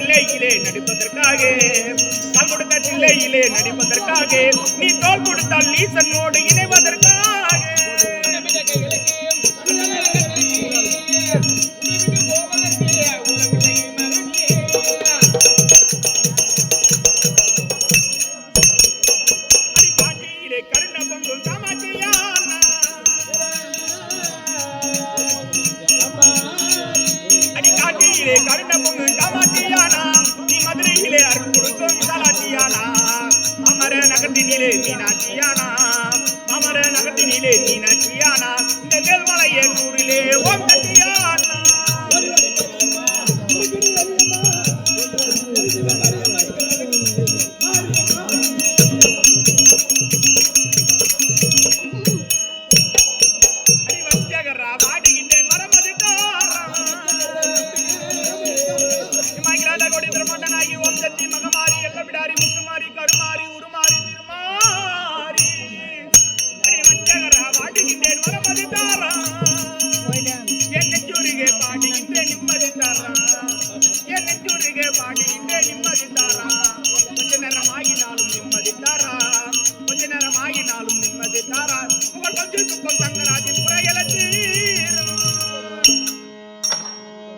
தில்லையிலே நடிப்பதற்காக கால் கொடுத்த தில்லையிலே நடிப்பதற்காக நீ தோல் கொடுத்தால் ஈசனோடு இணைவதற்காக கருண பொங்கு காமாட்டியானா நீ மதுரையிலே அருள் கொடுக்கும் விசாலாட்சியானா அமர நகத்தினிலே மீனாட்சியானா அமர நகத்தினிலே மீனாட்சியானா இந்த மேல்மலையே நூறிலே ஓம் கட்டியானா பாடி நிம்மதி